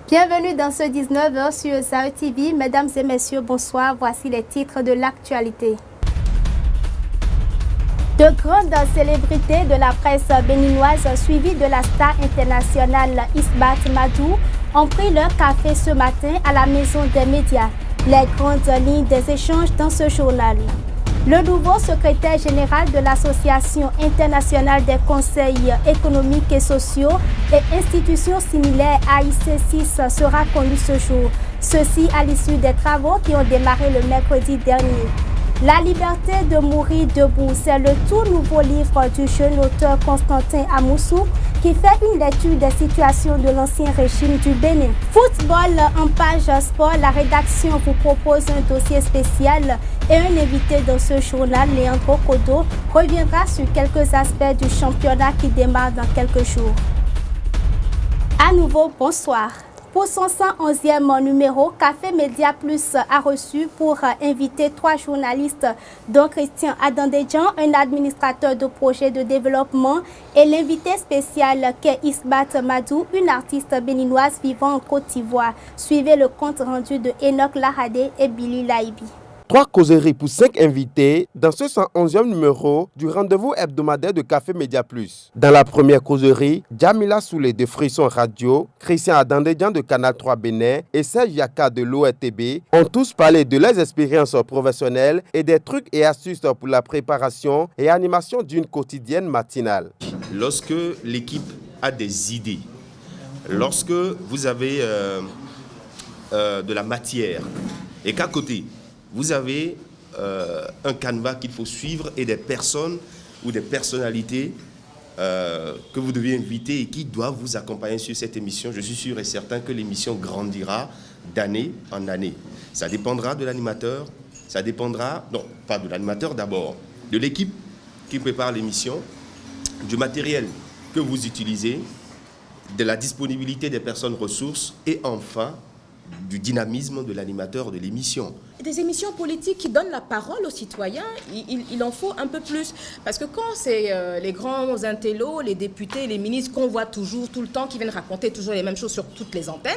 Bienvenue dans ce 19h sur Sahel TV. Mesdames et messieurs, bonsoir. Voici les titres de l'actualité. De grandes célébrités de la presse béninoise, suivies de la star internationale Isbat Madou, ont pris leur café ce matin à la Maison des médias. Les grandes lignes des échanges dans ce journal. Le nouveau secrétaire général de l'Association internationale des conseils économiques et sociaux et institutions similaires AIC6 sera connu ce jour. Ceci à l'issue des travaux qui ont démarré le mercredi dernier. La liberté de mourir debout, c'est le tout nouveau livre du jeune auteur Constantin Amoussou qui fait une lecture des situations de l'ancien régime du Bénin. Football en page sport, la rédaction vous propose un dossier spécial et un invité dans ce journal, Leandro Kodo, reviendra sur quelques aspects du championnat qui démarre dans quelques jours. À nouveau, bonsoir. Pour son 111e numéro, Café Média Plus a reçu pour inviter 3 journalistes, dont Christian Adandedjan, un administrateur de projet de développement, et l'invité spécial qu'est Isbat Madou, une artiste béninoise vivant en Côte d'Ivoire. Suivez le compte rendu de Enoch Lahade et Billy Laibi. 3 causeries pour 5 invités dans ce 111e numéro du rendez-vous hebdomadaire de Café Média Plus. Dans la première causerie, Jamila Soulé de Frisson Radio, Christian Adandedjan de Canal 3 Bénin et Serge Yaka de l'ORTB ont tous parlé de leurs expériences professionnelles et des trucs et astuces pour la préparation et animation d'une quotidienne matinale. Lorsque l'équipe a des idées, lorsque vous avez de la matière et qu'à côté, vous avez un canevas qu'il faut suivre et des personnes ou des personnalités que vous devez inviter et qui doivent vous accompagner sur cette émission. Je suis sûr et certain que l'émission grandira d'année en année. Ça dépendra de l'animateur, ça dépendra, non, pas de l'animateur d'abord, de l'équipe qui prépare l'émission, du matériel que vous utilisez, de la disponibilité des personnes ressources et enfin, du dynamisme de l'animateur de l'émission. Des émissions politiques qui donnent la parole aux citoyens, il en faut un peu plus. Parce que quand c'est les grands intellos, les députés, les ministres qu'on voit toujours, tout le temps, qui viennent raconter toujours les mêmes choses sur toutes les antennes,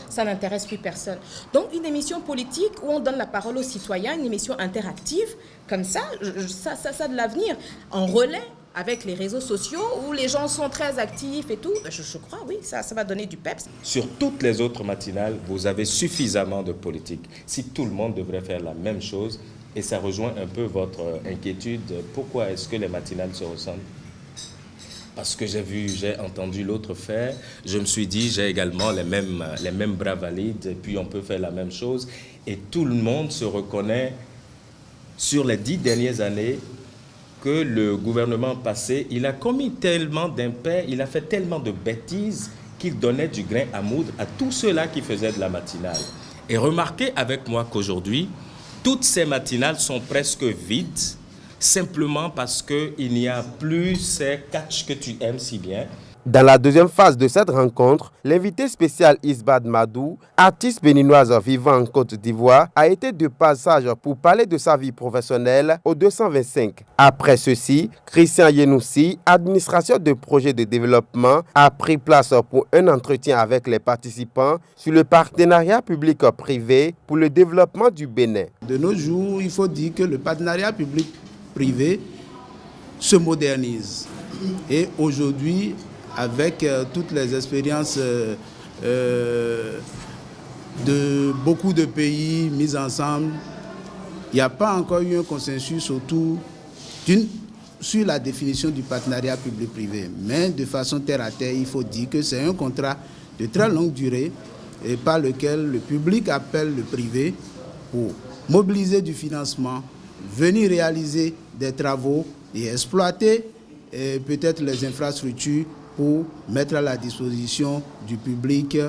ça n'intéresse plus personne. Donc une émission politique où on donne la parole aux citoyens, une émission interactive, comme ça, ça a de l'avenir. En relais, avec les réseaux sociaux où les gens sont très actifs et tout, je crois, oui, ça va donner du peps. Sur toutes les autres matinales, vous avez suffisamment de politique. Si tout le monde devrait faire la même chose, et ça rejoint un peu votre inquiétude, pourquoi est-ce que les matinales se ressemblent? Parce que j'ai entendu l'autre faire, je me suis dit, j'ai également les mêmes bras valides, et puis on peut faire la même chose. Et tout le monde se reconnaît sur les 10 dernières années que le gouvernement passé, il a commis tellement d'impairs, il a fait tellement de bêtises qu'il donnait du grain à moudre à tous ceux-là qui faisaient de la matinale. Et remarquez avec moi qu'aujourd'hui, toutes ces matinales sont presque vides, simplement parce qu'il n'y a plus ces catchs que tu aimes si bien. Dans la deuxième phase de cette rencontre, l'invité spécial Isbat Madou, artiste béninoise vivant en Côte d'Ivoire, a été de passage pour parler de sa vie professionnelle au 225. Après ceci, Christian Yenoussi, administrateur de projet de développement, a pris place pour un entretien avec les participants sur le partenariat public-privé pour le développement du Bénin. De nos jours, il faut dire que le partenariat public-privé se modernise. Et aujourd'hui, avec toutes les expériences de beaucoup de pays mis ensemble, il n'y a pas encore eu un consensus autour sur la définition du partenariat public-privé. Mais de façon terre à terre, il faut dire que c'est un contrat de très longue durée et par lequel le public appelle le privé pour mobiliser du financement, venir réaliser des travaux et exploiter peut-être les infrastructures pour mettre à la disposition du public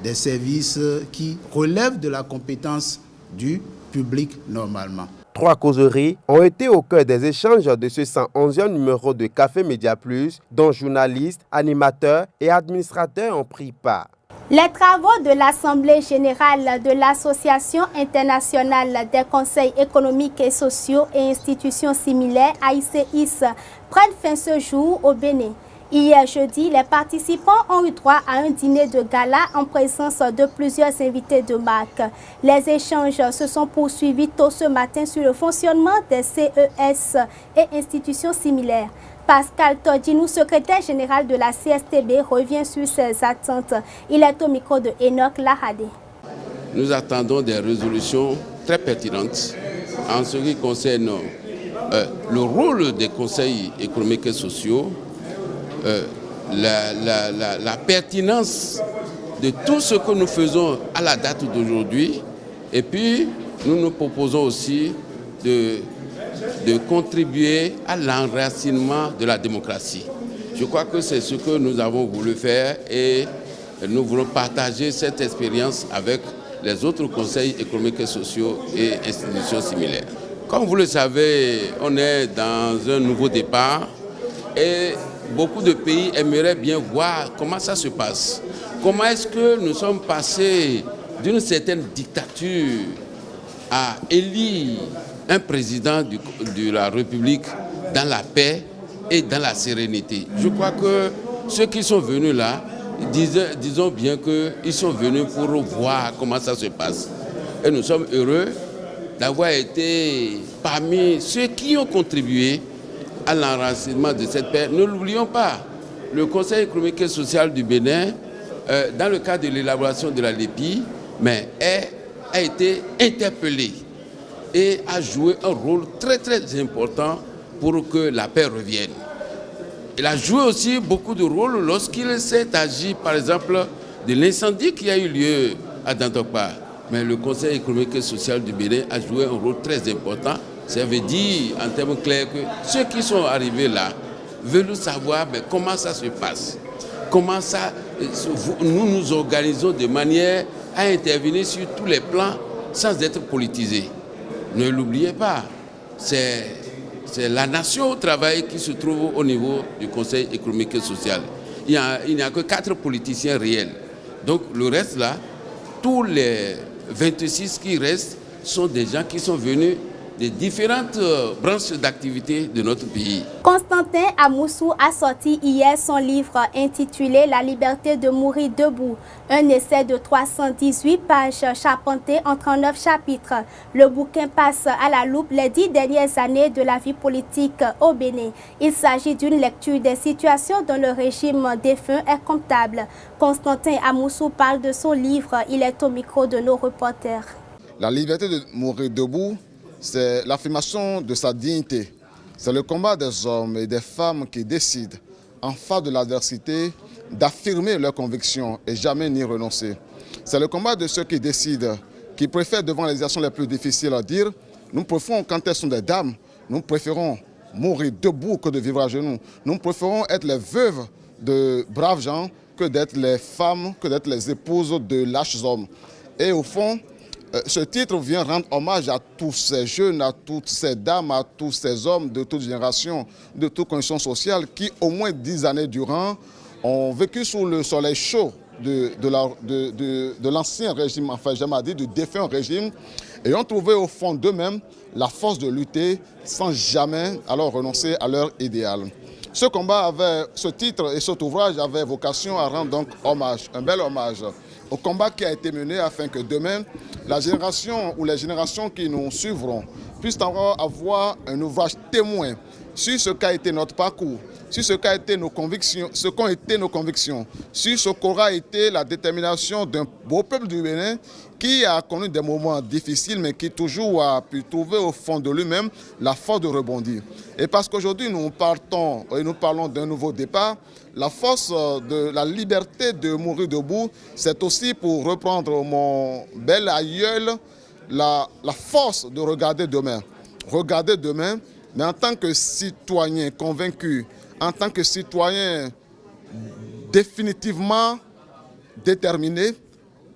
des services qui relèvent de la compétence du public normalement. 3 causeries ont été au cœur des échanges de ce 111e numéro de Café Média Plus, dont journalistes, animateurs et administrateurs ont pris part. Les travaux de l'Assemblée générale de l'Association internationale des conseils économiques et sociaux et institutions similaires, AICIS, prennent fin ce jour au Bénin. Hier jeudi, les participants ont eu droit à un dîner de gala en présence de plusieurs invités de marque. Les échanges se sont poursuivis tôt ce matin sur le fonctionnement des CES et institutions similaires. Pascal Todinou, secrétaire général de la CSTB, revient sur ses attentes. Il est au micro de Enoch Lahadé. Nous attendons des résolutions très pertinentes en ce qui concerne le rôle des conseils économiques et sociaux, la pertinence de tout ce que nous faisons à la date d'aujourd'hui. Et puis, nous nous proposons aussi de contribuer à l'enracinement de la démocratie. Je crois que c'est ce que nous avons voulu faire et nous voulons partager cette expérience avec les autres conseils économiques et sociaux et institutions similaires. Comme vous le savez, on est dans un nouveau départ et beaucoup de pays aimeraient bien voir comment ça se passe. Comment est-ce que nous sommes passés d'une certaine dictature à élire un président de la République dans la paix et dans la sérénité. Je crois que ceux qui sont venus là, disons bien qu'ils sont venus pour voir comment ça se passe. Et nous sommes heureux d'avoir été parmi ceux qui ont contribué à l'enracinement de cette paix. Ne l'oublions pas, le Conseil économique et social du Bénin, dans le cadre de l'élaboration de la LEPI, a été interpellé et a joué un rôle très très important pour que la paix revienne. Il a joué aussi beaucoup de rôles lorsqu'il s'est agi, par exemple, de l'incendie qui a eu lieu à Dantokpa. Mais le Conseil économique et social du Bénin a joué un rôle très important. Ça veut dire, en termes clairs, que ceux qui sont arrivés là veulent savoir comment ça se passe. Comment ça, nous nous organisons de manière à intervenir sur tous les plans sans être politisés. Ne l'oubliez pas, c'est la nation au travail qui se trouve au niveau du Conseil économique et social. Il n'y a que 4 politiciens réels. Donc le reste là, tous les 26 qui restent sont des gens qui sont venus des différentes branches d'activité de notre pays. Constantin Amoussou a sorti hier son livre intitulé « La liberté de mourir debout », un essai de 318 pages charpenté en 39 chapitres. Le bouquin passe à la loupe les 10 dernières années de la vie politique au Bénin. Il s'agit d'une lecture des situations dont le régime défunt est comptable. Constantin Amoussou parle de son livre. Il est au micro de nos reporters. La liberté de mourir debout, c'est l'affirmation de sa dignité. C'est le combat des hommes et des femmes qui décident, en face de l'adversité, d'affirmer leurs convictions et jamais n'y renoncer. C'est le combat de ceux qui décident, qui préfèrent devant les situations les plus difficiles à dire « Nous préférons, quand elles sont des dames, nous préférons mourir debout que de vivre à genoux. Nous préférons être les veuves de braves gens que d'être les femmes, que d'être les épouses de lâches hommes. » Et au fond, ce titre vient rendre hommage à tous ces jeunes, à toutes ces dames, à tous ces hommes de toute génération, de toute condition sociale qui, au moins 10 années durant, ont vécu sous le soleil chaud de l'ancien régime, enfin j'aimerais dire du défunt régime, et ont trouvé au fond d'eux-mêmes la force de lutter sans jamais alors renoncer à leur idéal. Ce combat avait, ce titre et cet ouvrage avaient vocation à rendre donc hommage, un bel hommage au combat qui a été mené afin que demain, la génération ou les générations qui nous suivront puissent avoir un ouvrage témoin sur ce qu'a été notre parcours, sur ce qu'a été nos convictions, ce qu'ont été nos convictions, sur ce qu'aura été la détermination d'un beau peuple du Bénin qui a connu des moments difficiles mais qui toujours a pu trouver au fond de lui-même la force de rebondir. Et parce qu'aujourd'hui nous partons et nous parlons d'un nouveau départ, la force de la liberté de mourir debout, c'est aussi, pour reprendre mon bel aïeul, la force de regarder demain. Regarder demain, mais en tant que citoyen convaincu, en tant que citoyen définitivement déterminé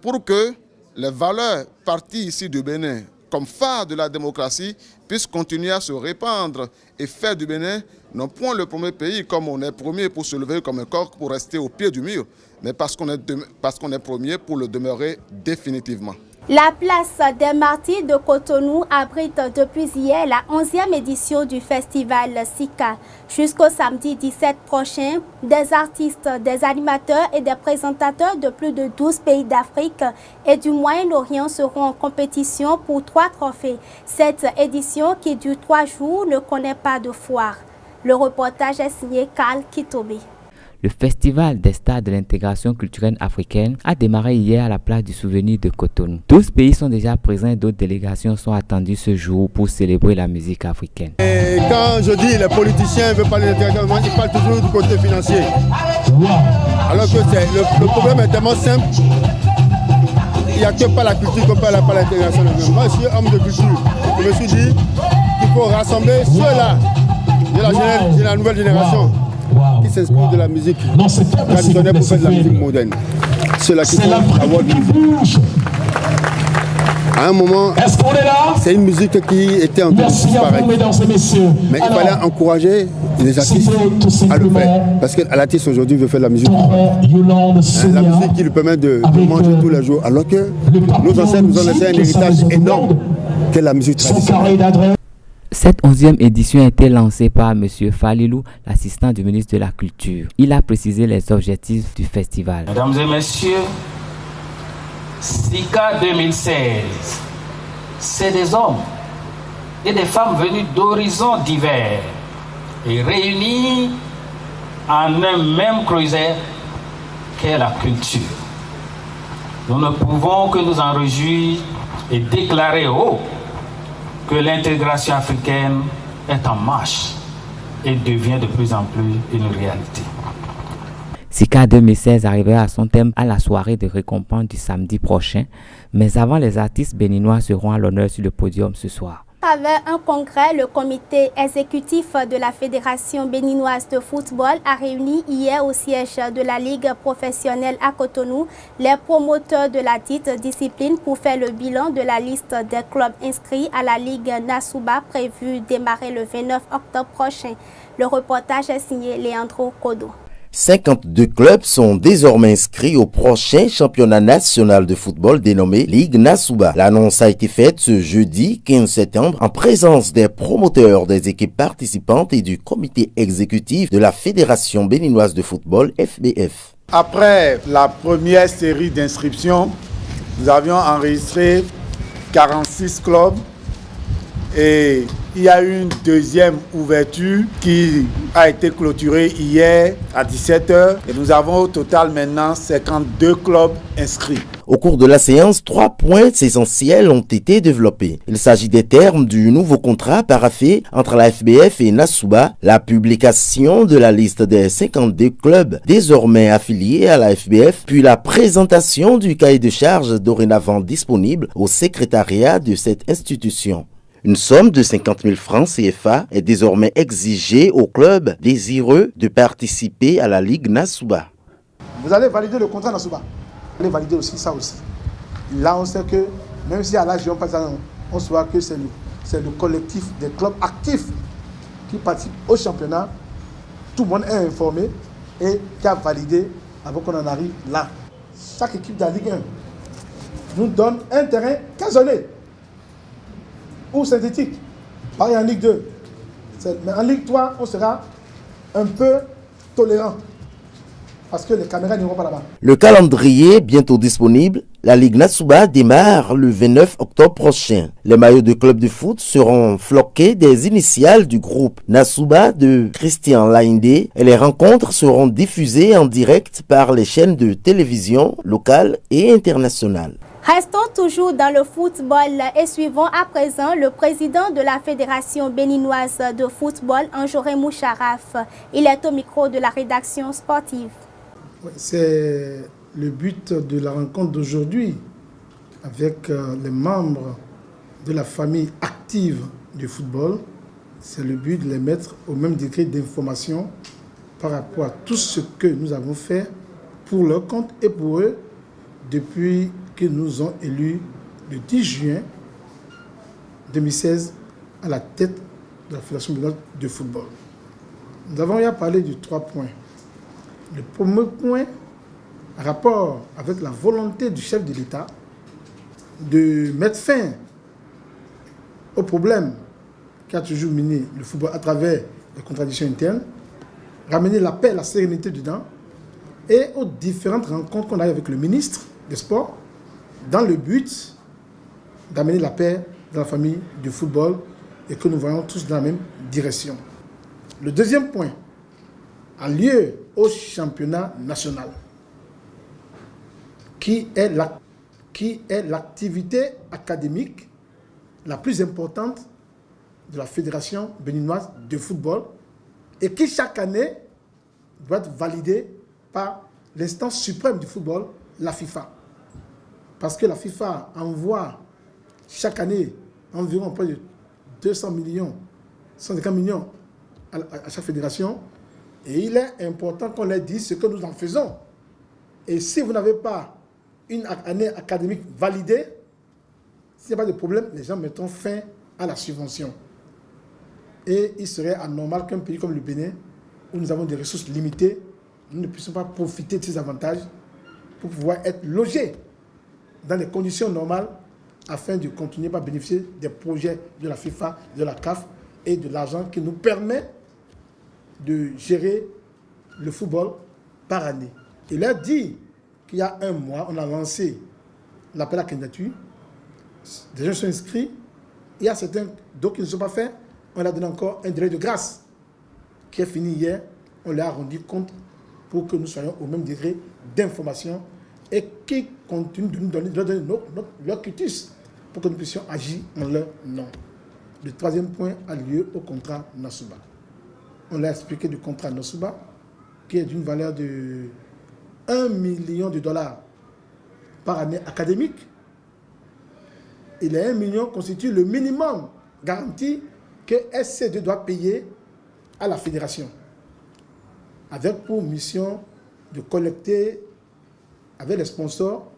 pour que les valeurs parties ici du Bénin comme phare de la démocratie puissent continuer à se répandre et faire du Bénin non point le premier pays comme on est premier pour se lever comme un coq pour rester au pied du mur, mais parce qu'on est premier pour le demeurer définitivement. La place des Martyrs de Cotonou abrite depuis hier la 11e édition du festival Sika. Jusqu'au samedi 17 prochain, des artistes, des animateurs et des présentateurs de plus de 12 pays d'Afrique et du Moyen-Orient seront en compétition pour 3 trophées. Cette édition, qui dure 3 jours, ne connaît pas de foire. Le reportage est signé Karl Kitobe. Le Festival des stars de l'intégration culturelle africaine a démarré hier à la place du souvenir de Cotonou. 12 pays sont déjà présents et d'autres délégations sont attendues ce jour pour célébrer la musique africaine. Et quand je dis les politiciens veulent parler d'intégration, ils parlent toujours du côté financier. Alors que le problème est tellement simple. Il n'y a que par la culture qu'on parle pas l'intégration. Moi, je suis homme de culture. Je me suis dit qu'il faut rassembler ceux-là de la nouvelle génération. Qui s'inspire de la musique traditionnelle pour faire de la musique moderne. Ceux-là qui font avoir de musique. À un moment, c'est une musique qui était en train de disparaître. Mais il fallait encourager les artistes à le faire. Parce que l'artiste aujourd'hui veut faire de la musique. La musique qui lui permet de manger tous les jours. Alors que nos ancêtres nous ont laissé un héritage énorme qu'est la musique traditionnelle. Cette 11e édition a été lancée par M. Falilou, l'assistant du ministre de la Culture. Il a précisé les objectifs du festival. Mesdames et messieurs, Sika 2016, c'est des hommes et des femmes venus d'horizons divers et réunis en un même creuset qu'est la culture. Nous ne pouvons que nous en réjouir et déclarer haut que l'intégration africaine est en marche et devient de plus en plus une réalité. Sika 2016 arrivera à son thème à la soirée de récompense du samedi prochain, mais avant, les artistes béninois seront à l'honneur sur le podium ce soir. À travers un congrès, le comité exécutif de la Fédération béninoise de football a réuni hier au siège de la Ligue professionnelle à Cotonou les promoteurs de la dite discipline pour faire le bilan de la liste des clubs inscrits à la Ligue Nasuba prévue démarrer le 29 octobre prochain. Le reportage est signé Leandro Kodo. 52 clubs sont désormais inscrits au prochain championnat national de football dénommé Ligue Nasuba. L'annonce a été faite ce jeudi 15 septembre en présence des promoteurs des équipes participantes et du comité exécutif de la Fédération béninoise de football FBF. Après la première série d'inscriptions, nous avions enregistré 46 clubs et il y a eu une deuxième ouverture qui a été clôturée hier à 17h et nous avons au total maintenant 52 clubs inscrits. Au cours de la séance, 3 points essentiels ont été développés. Il s'agit des termes du nouveau contrat paraphé entre la FBF et Nasuba, la publication de la liste des 52 clubs désormais affiliés à la FBF, puis la présentation du cahier de charges dorénavant disponible au secrétariat de cette institution. Une somme de 50 000 francs CFA est désormais exigée aux clubs désireux de participer à la Ligue Nasuba. Vous allez valider le contrat Nasuba. Vous allez valider aussi ça aussi. Là, on sait que même si à l'âge, on saura que c'est le collectif des clubs actifs qui participent au championnat. Tout le monde est informé et qui a validé avant qu'on en arrive là. Chaque équipe de la Ligue 1 nous donne un terrain casonné ou synthétique. Pareil en Ligue 2. Mais en Ligue 3, on sera un peu tolérant parce que les caméras n'iront pas là-bas. Le calendrier bientôt disponible, la Ligue Nasuba démarre le 29 octobre prochain. Les maillots de club de foot seront floqués des initiales du groupe Nasuba de Christian Lainde et les rencontres seront diffusées en direct par les chaînes de télévision locales et internationales. Restons toujours dans le football et suivons à présent le président de la Fédération béninoise de football, Anjoré Moucharaf. Il est au micro de la rédaction sportive. C'est le but de la rencontre d'aujourd'hui avec les membres de la famille active du football. C'est le but de les mettre au même degré d'information par rapport à tout ce que nous avons fait pour leur compte et pour eux depuis que nous ont élus le 10 juin 2016 à la tête de la Fédération béninoise de football. Nous avons eu parlé de 3 points. Le premier point, rapport avec la volonté du chef de l'État de mettre fin au problème qui a toujours miné le football à travers les contradictions internes, ramener la paix, la sérénité dedans, et aux différentes rencontres qu'on a eues avec le ministre des Sports, dans le but d'amener la paix dans la famille du football et que nous voyons tous dans la même direction. Le deuxième point a lieu au championnat national, qui est l'activité académique la plus importante de la Fédération béninoise de football et qui chaque année doit être validée par l'instance suprême du football, la FIFA. Parce que la FIFA envoie chaque année environ près de 200 millions, 150 millions à chaque fédération. Et il est important qu'on leur dise ce que nous en faisons. Et si vous n'avez pas une année académique validée, s'il n'y a pas de problème, les gens mettront fin à la subvention. Et il serait anormal qu'un pays comme le Bénin, où nous avons des ressources limitées, nous ne puissions pas profiter de ces avantages pour pouvoir être logés dans les conditions normales afin de continuer à bénéficier des projets de la FIFA, de la CAF et de l'argent qui nous permet de gérer le football par année. Il a dit qu'il y a un mois, on a lancé l'appel à candidature. Des gens sont inscrits. Il y a certains d'autres qui ne sont pas faits. On leur a donné encore un délai de grâce qui est fini hier. On leur a rendu compte pour que nous soyons au même degré d'information et qui continuent de nous donner leur quitus pour que nous puissions agir en leur nom. Le troisième point a lieu au contrat Nasuba. On l'a expliqué du contrat Nasuba, qui est d'une valeur de $1 million par année académique. Et les 1 million constituent le minimum garanti que SC2 doit payer à la fédération, avec pour mission de collecter avec les sponsors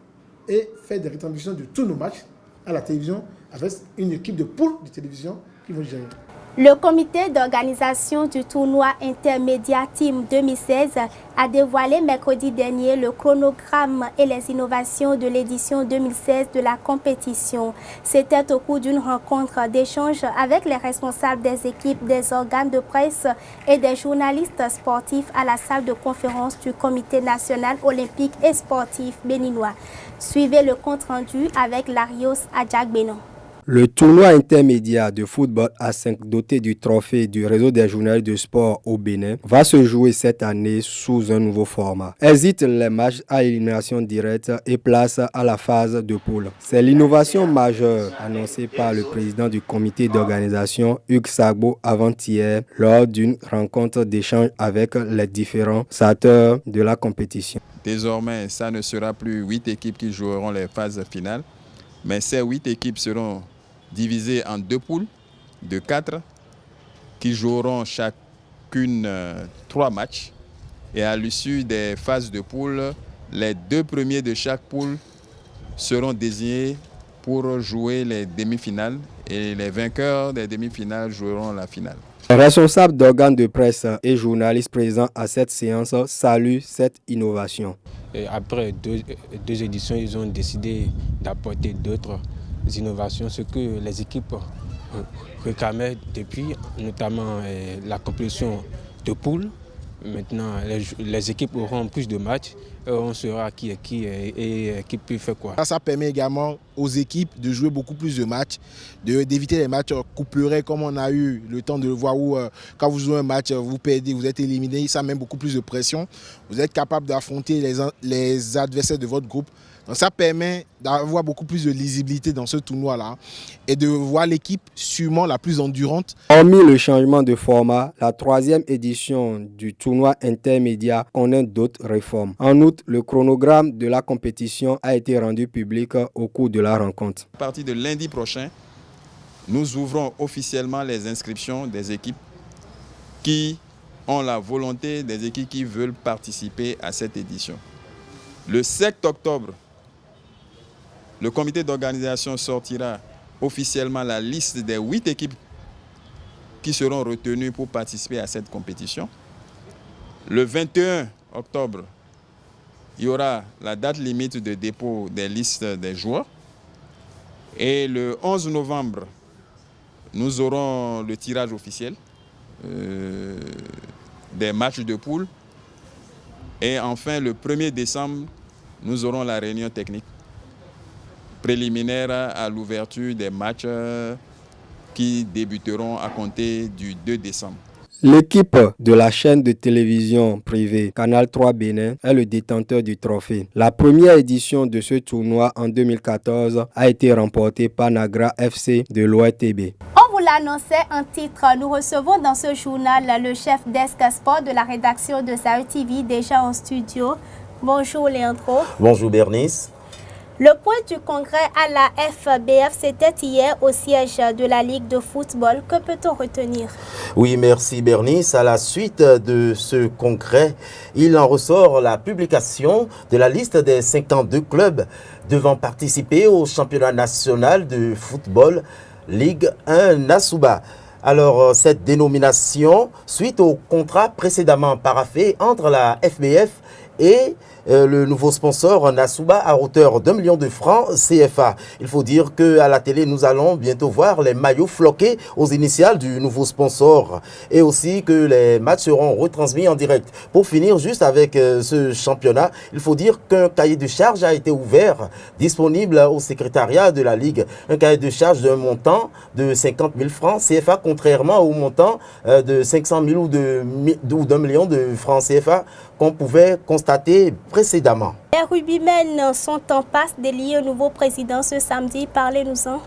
et faire des retransmissions de tous nos matchs à la télévision avec une équipe de poules de télévision qui vont gérer. Le comité d'organisation du tournoi Intermédia Team 2016 a dévoilé mercredi dernier le chronogramme et les innovations de l'édition 2016 de la compétition. C'était au cours d'une rencontre d'échange avec les responsables des équipes, des organes de presse et des journalistes sportifs à la salle de conférence du Comité national olympique et sportif béninois. Suivez le compte-rendu avec Larios Adjagbenon. Le tournoi intermédiaire de football A5 doté du trophée du réseau des journalistes de sport au Bénin va se jouer cette année sous un nouveau format. Hésite les matchs à élimination directe et place à la phase de poule. C'est l'innovation majeure annoncée par le président du comité d'organisation Hugues Sagbo avant-hier lors d'une rencontre d'échange avec les différents acteurs de la compétition. Désormais, ça ne sera plus 8 équipes qui joueront les phases finales, mais ces 8 équipes seront divisés en 2 poules de 4 qui joueront chacune 3 matchs. Et à l'issue des phases de poule, les 2 premiers de chaque poule seront désignés pour jouer les demi-finales et les vainqueurs des demi-finales joueront la finale. Les responsables d'organes de presse et journalistes présents à cette séance saluent cette innovation. Et après deux éditions, ils ont décidé d'apporter d'autres innovations, ce que les équipes réclamaient depuis, notamment la compétition de poules. Maintenant, les équipes auront plus de matchs, on saura qui est qui et qui peut faire quoi. Ça permet également aux équipes de jouer beaucoup plus de matchs, d'éviter les matchs couperets comme on a eu le temps de le voir où quand vous jouez un match, vous perdez, vous êtes éliminé, ça met beaucoup plus de pression. Vous êtes capable d'affronter les adversaires de votre groupe. Donc ça permet d'avoir beaucoup plus de lisibilité dans ce tournoi-là et de voir l'équipe sûrement la plus endurante. Hormis le changement de format, la 3e édition du tournoi intermédiaire connaît d'autres réformes. En outre, le chronogramme de la compétition a été rendu public au cours de la rencontre. À partir de lundi prochain, nous ouvrons officiellement les inscriptions des équipes qui ont la volonté, des équipes qui veulent participer à cette édition. Le 7 octobre, le comité d'organisation sortira officiellement la liste des 8 équipes qui seront retenues pour participer à cette compétition. Le 21 octobre, il y aura la date limite de dépôt des listes des joueurs. Et le 11 novembre, nous aurons le tirage officiel des matchs de poule. Et enfin, le 1er décembre, nous aurons la réunion technique préliminaire à l'ouverture des matchs qui débuteront à compter du 2 décembre. L'équipe de la chaîne de télévision privée Canal 3 Bénin est le détenteur du trophée. La première édition de ce tournoi en 2014 a été remportée par Nagra FC de l'ORTB. On vous l'annonçait en titre, nous recevons dans ce journal le chef desk sport de la rédaction de Sahel TV déjà en studio. Bonjour Léandro. Bonjour Bernice. Le point du congrès à la FBF, c'était hier au siège de la Ligue de football. Que peut-on retenir? Oui, merci Bernice. À la suite de ce congrès, il en ressort la publication de la liste des 52 clubs devant participer au championnat national de football Ligue 1 Nasuba. Alors, cette dénomination, suite au contrat précédemment paraphé entre la FBF et le nouveau sponsor Nasuba à hauteur d'1 million de francs CFA. Il faut dire qu'à la télé, nous allons bientôt voir les maillots floqués aux initiales du nouveau sponsor et aussi que les matchs seront retransmis en direct. Pour finir juste avec ce championnat, il faut dire qu'un cahier de charge a été ouvert, disponible au secrétariat de la Ligue. Un cahier de charge d'un montant de 50 000 francs CFA, contrairement au montant de 500 000 ou d'1 million de francs CFA qu'on pouvait constater précédemment. Les rugbymen sont en passe d'élire un nouveau président ce samedi. Parlez-nous-en.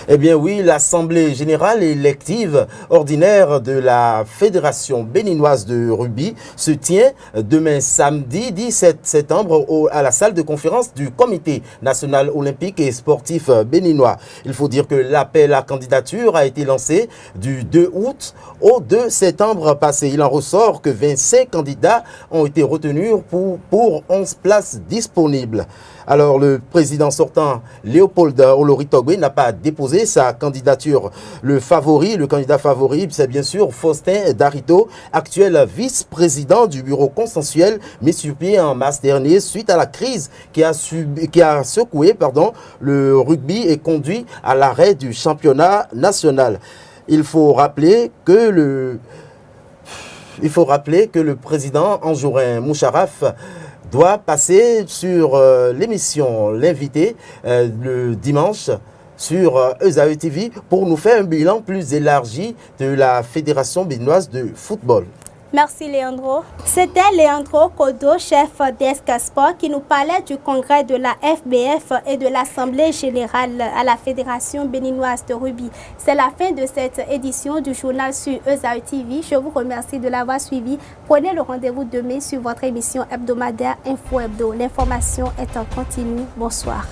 Eh bien oui, l'Assemblée générale élective ordinaire de la Fédération béninoise de rugby se tient demain samedi 17 septembre à la salle de conférence du Comité national olympique et sportif béninois. Il faut dire que l'appel à candidature a été lancé du 2 août au 2 septembre passé. Il en ressort que 25 candidats ont été retenus pour 11 places disponibles. Alors, le président sortant, Léopold Oloritogwe, n'a pas déposé sa candidature. Le candidat favori, c'est bien sûr Faustin Darito, actuel vice-président du bureau consensuel mis sur pied en mars dernier suite à la crise qui a secoué le rugby et conduit à l'arrêt du championnat national. Il faut rappeler que le président Anjourin Moucharaf doit passer sur l'émission L'invité le dimanche sur Sahel TV pour nous faire un bilan plus élargi de la Fédération béninoise de football. Merci Léandro. C'était Léandro Kodo, chef desk sport, qui nous parlait du congrès de la FBF et de l'Assemblée générale à la Fédération béninoise de rugby. C'est la fin de cette édition du journal sur Sahel TV. Je vous remercie de l'avoir suivi. Prenez le rendez-vous demain sur votre émission hebdomadaire Info Hebdo. L'information est en continu. Bonsoir.